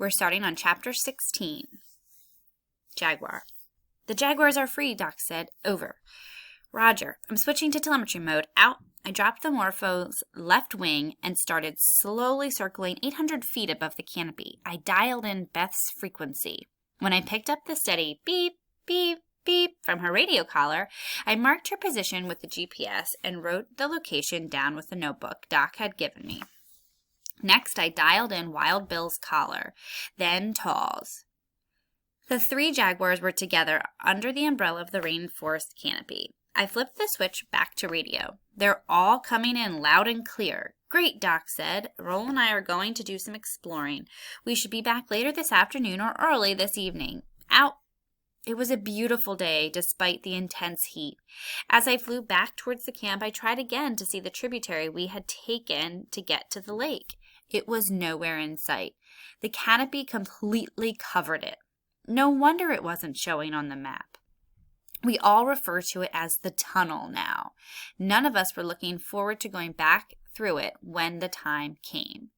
We're starting on Chapter 16. Jaguar. The Jaguars are free, Doc said. Over. Roger. I'm switching to telemetry mode. Out. I dropped the Morpho's left wing and started slowly circling 800 feet above the canopy. I dialed in Beth's frequency. When I picked up the steady beep, beep, beep from her radio collar, I marked her position with the GPS and wrote the location down with the notebook Doc had given me. Next, I dialed in Wild Bill's collar, then Tall's. The 3 Jaguars were together under the umbrella of the rainforest canopy. I flipped the switch back to radio. They're all coming in loud and clear. Great, Doc said. Roll and I are going to do some exploring. We should be back later this afternoon or early this evening. Out. It was a beautiful day, despite the intense heat. As I flew back towards the camp, I tried again to see the tributary we had taken to get to the lake. It was nowhere in sight. The canopy completely covered it. No wonder it wasn't showing on the map. We all refer to it as the tunnel now. None of us were looking forward to going back through it when the time came.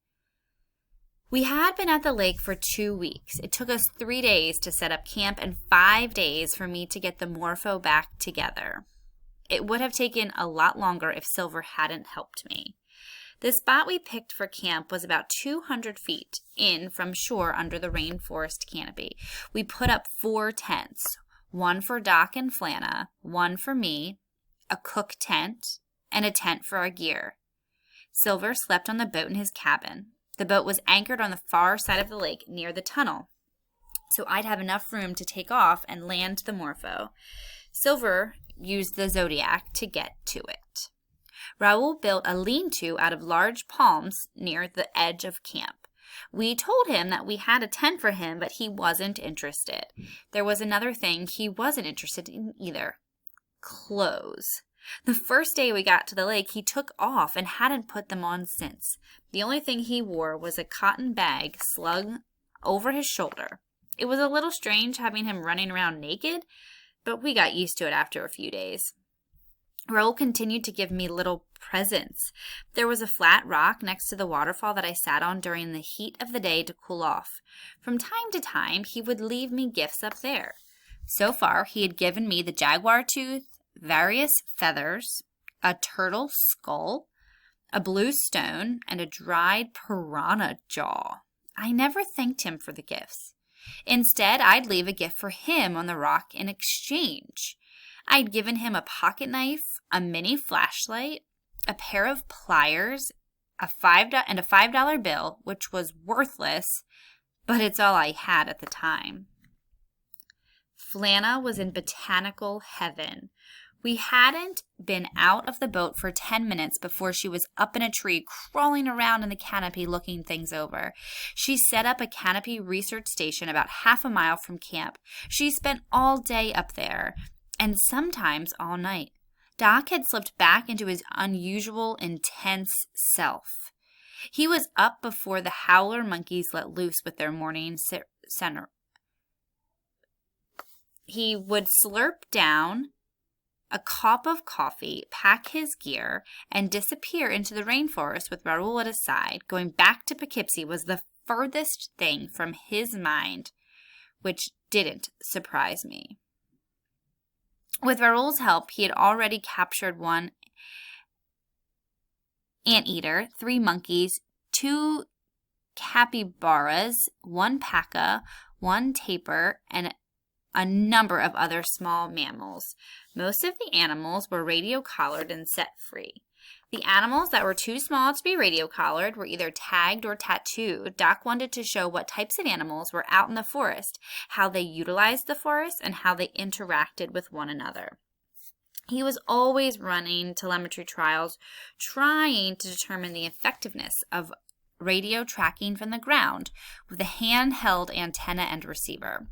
We had been at the lake for 2 weeks. It took us 3 days to set up camp and 5 days for me to get the Morpho back together. It would have taken a lot longer if Silver hadn't helped me. The spot we picked for camp was about 200 feet in from shore under the rainforest canopy. We put up 4 tents, one for Doc and Flana, one for me, a cook tent, and a tent for our gear. Silver slept on the boat in his cabin. The boat was anchored on the far side of the lake near the tunnel, so I'd have enough room to take off and land the Morpho. Silver used the Zodiac to get to it. Raoul built a lean-to out of large palms near the edge of camp. We told him that we had a tent for him, but he wasn't interested. There was another thing he wasn't interested in either: clothes. The first day we got to the lake, he took off and hadn't put them on since. The only thing he wore was a cotton bag slung over his shoulder. It was a little strange having him running around naked, but we got used to it after a few days. Raoul continued to give me little presents. There was a flat rock next to the waterfall that I sat on during the heat of the day to cool off. From time to time, he would leave me gifts up there. So far, he had given me the jaguar tooth, various feathers, a turtle skull, a blue stone, and a dried piranha jaw. I never thanked him for the gifts. Instead, I'd leave a gift for him on the rock in exchange. I'd given him a pocket knife, a mini flashlight, a pair of pliers, a $5 bill, which was worthless, but it's all I had at the time. Flana was in botanical heaven. We hadn't been out of the boat for 10 minutes before she was up in a tree, crawling around in the canopy looking things over. She set up a canopy research station about half a mile from camp. She spent all day up there, and sometimes all night. Doc had slipped back into his unusual, intense self. He was up before the howler monkeys let loose with their morning center. He would slurp down a cup of coffee, pack his gear, and disappear into the rainforest with Raoul at his side. Going back to Poughkeepsie was the furthest thing from his mind, which didn't surprise me. With Raoul's help, he had already captured 1 anteater, 3 monkeys, 2 capybaras, 1 paca, 1 tapir, and a number of other small mammals. Most of the animals were radio-collared and set free. The animals that were too small to be radio-collared were either tagged or tattooed. Doc wanted to show what types of animals were out in the forest, how they utilized the forest, and how they interacted with one another. He was always running telemetry trials, trying to determine the effectiveness of radio tracking from the ground with a handheld antenna and receiver.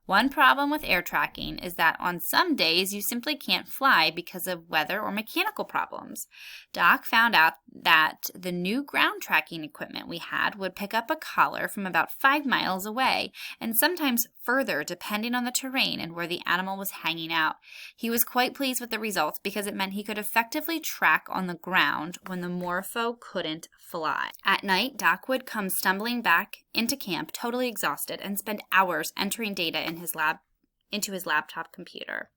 One problem with air tracking is that on some days you simply can't fly because of weather or mechanical problems. Doc found out that the new ground tracking equipment we had would pick up a collar from about 5 miles away and sometimes further depending on the terrain and where the animal was hanging out. He was quite pleased with the results because it meant he could effectively track on the ground when the Morpho couldn't fly. At night, Doc would come stumbling back into camp totally exhausted and spend hours entering data into his laptop computer.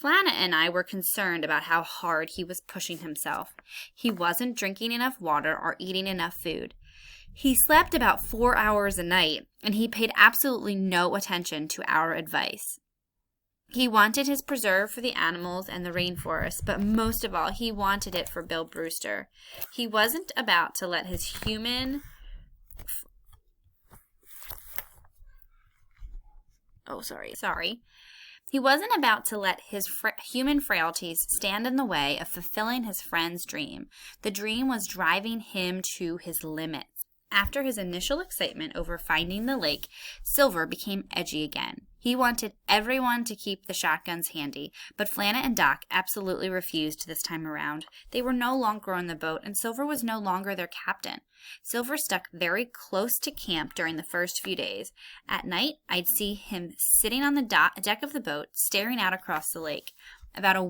Flana and I were concerned about how hard he was pushing himself. He wasn't drinking enough water or eating enough food. He slept about 4 hours a night, and he paid absolutely no attention to our advice. He wanted his preserve for the animals and the rainforest, but most of all, he wanted it for Bill Brewster. He wasn't about to let his human He wasn't about to let his human frailties stand in the way of fulfilling his friend's dream. The dream was driving him to his limits. After his initial excitement over finding the lake, Silver became edgy again. He wanted everyone to keep the shotguns handy, but Flana and Doc absolutely refused this time around. They were no longer on the boat, and Silver was no longer their captain. Silver stuck very close to camp during the first few days. At night, I'd see him sitting on the deck of the boat, staring out across the lake. After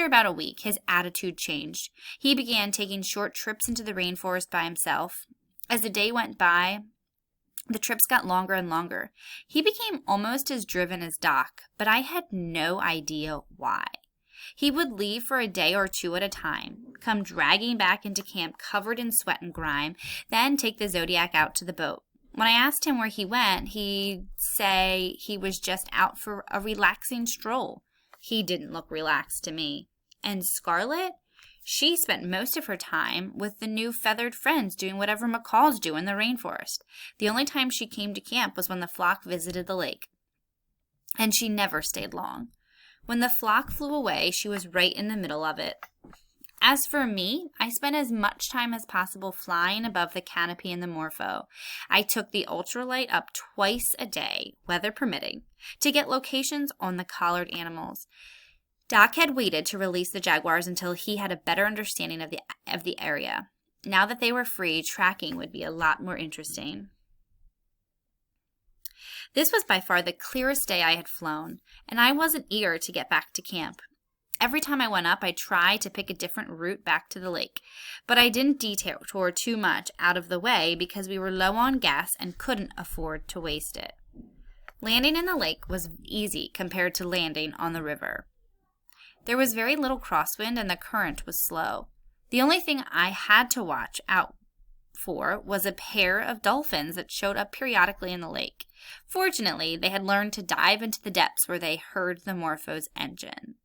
about a week, his attitude changed. He began taking short trips into the rainforest by himself. As the day went by, the trips got longer and longer. He became almost as driven as Doc, but I had no idea why. He would leave for a day or two at a time, come dragging back into camp covered in sweat and grime, then take the Zodiac out to the boat. When I asked him where he went, he'd say he was just out for a relaxing stroll. He didn't look relaxed to me. And Scarlet? She spent most of her time with the new feathered friends doing whatever macaws do in the rainforest. The only time she came to camp was when the flock visited the lake. And she never stayed long. When the flock flew away, she was right in the middle of it. As for me, I spent as much time as possible flying above the canopy in the Morpho. I took the ultralight up twice a day, weather permitting, to get locations on the collared animals. Doc had waited to release the Jaguars until he had a better understanding of the area. Now that they were free, tracking would be a lot more interesting. This was by far the clearest day I had flown, and I wasn't eager to get back to camp. Every time I went up, I tried to pick a different route back to the lake, but I didn't detour too much out of the way because we were low on gas and couldn't afford to waste it. Landing in the lake was easy compared to landing on the river. There was very little crosswind and the current was slow. The only thing I had to watch out for was a pair of dolphins that showed up periodically in the lake. Fortunately, they had learned to dive into the depths where they heard the Morpho's engine.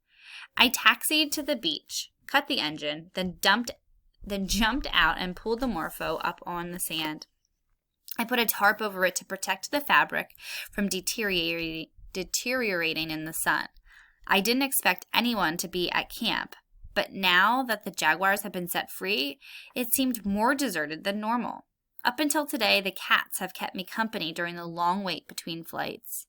I taxied to the beach, cut the engine, then jumped out and pulled the Morpho up on the sand. I put a tarp over it to protect the fabric from deteriorating in the sun. I didn't expect anyone to be at camp, but now that the Jaguars had been set free, it seemed more deserted than normal. Up until today, the cats have kept me company during the long wait between flights.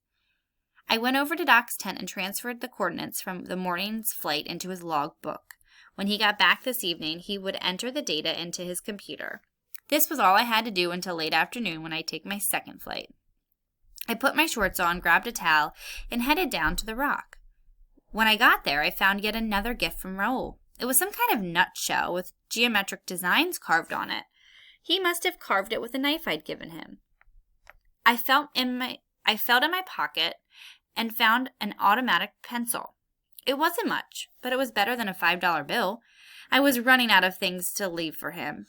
I went over to Doc's tent and transferred the coordinates from the morning's flight into his log book. When he got back this evening, he would enter the data into his computer. This was all I had to do until late afternoon when I take my second flight. I put my shorts on, grabbed a towel, and headed down to the rock. When I got there, I found yet another gift from Raoul. It was some kind of nutshell with geometric designs carved on it. He must have carved it with a knife I'd given him. I felt in my pocket and found an automatic pencil. It wasn't much, but it was better than a $5 bill. I was running out of things to leave for him.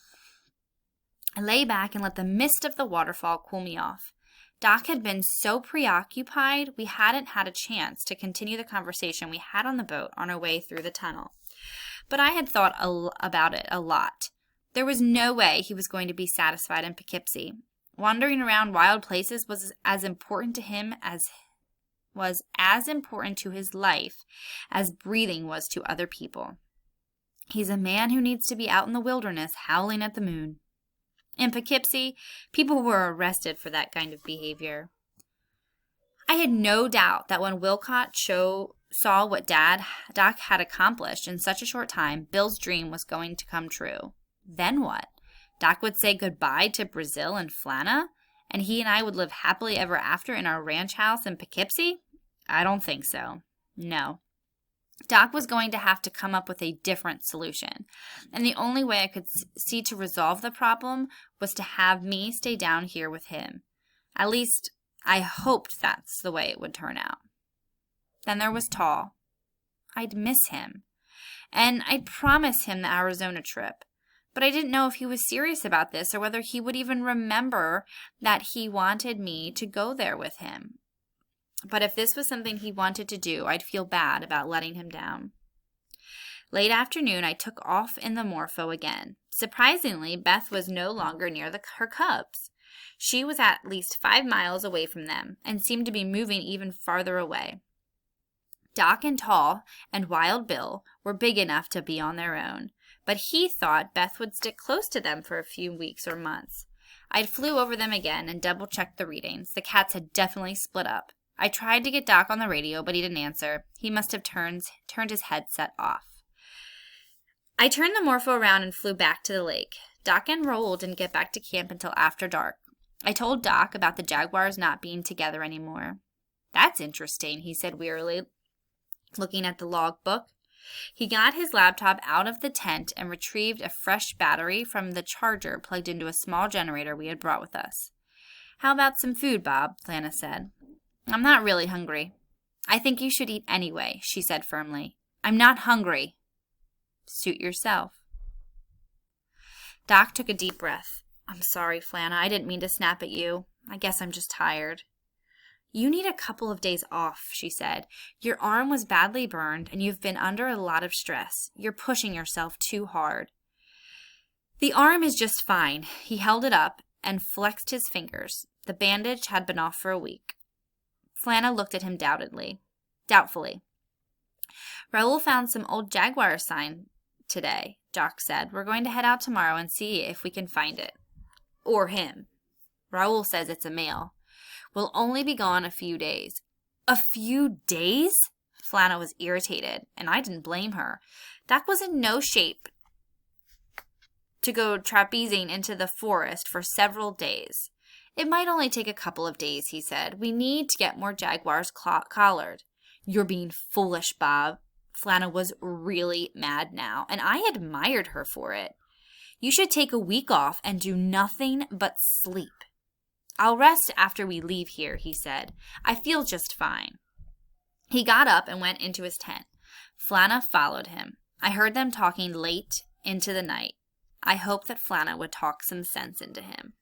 I lay back and let the mist of the waterfall cool me off. Doc had been so preoccupied, we hadn't had a chance to continue the conversation we had on the boat on our way through the tunnel. But I had thought about it a lot. There was no way he was going to be satisfied in Poughkeepsie. Wandering around wild places was as important to him to his life as breathing was to other people. He's a man who needs to be out in the wilderness howling at the moon. In Poughkeepsie, people were arrested for that kind of behavior. I had no doubt that when Wilcott saw what Doc had accomplished in such a short time, Bill's dream was going to come true. Then what? Doc would say goodbye to Brazil and Flana, and he and I would live happily ever after in our ranch house in Poughkeepsie? I don't think so. No. Doc was going to have to come up with a different solution, and the only way I could see to resolve the problem was to have me stay down here with him. At least, I hoped that's the way it would turn out. Then there was Tall. I'd miss him, and I'd promise him the Arizona trip, but I didn't know if he was serious about this or whether he would even remember that he wanted me to go there with him. But if this was something he wanted to do, I'd feel bad about letting him down. Late afternoon, I took off in the Morpho again. Surprisingly, Beth was no longer near her cubs. She was at least 5 miles away from them and seemed to be moving even farther away. Doc and Tall and Wild Bill were big enough to be on their own, but he thought Beth would stick close to them for a few weeks or months. I flew over them again and double-checked the readings. The cats had definitely split up. I tried to get Doc on the radio, but he didn't answer. He must have turned his headset off. I turned the Morpho around and flew back to the lake. Doc and Raoul didn't get back to camp until after dark. I told Doc about the Jaguars not being together anymore. That's interesting, he said wearily, looking at the logbook. He got his laptop out of the tent and retrieved a fresh battery from the charger plugged into a small generator we had brought with us. How about some food, Bob? Flana said. I'm not really hungry. I think you should eat anyway, she said firmly. I'm not hungry. Suit yourself. Doc took a deep breath. I'm sorry, Flana. I didn't mean to snap at you. I guess I'm just tired. You need a couple of days off, she said. Your arm was badly burned, and you've been under a lot of stress. You're pushing yourself too hard. The arm is just fine. He held it up and flexed his fingers. The bandage had been off for a week. Flana looked at him doubtfully. Raoul found some old Jaguar sign today, Doc said. We're going to head out tomorrow and see if we can find it. Or him. Raoul says it's a male. We'll only be gone a few days. A few days? Flana was irritated, and I didn't blame her. Doc was in no shape to go trapezing into the forest for several days. It might only take a couple of days, he said. We need to get more Jaguars collared. You're being foolish, Bob. Flana was really mad now, and I admired her for it. You should take a week off and do nothing but sleep. I'll rest after we leave here, he said. I feel just fine. He got up and went into his tent. Flana followed him. I heard them talking late into the night. I hoped that Flana would talk some sense into him.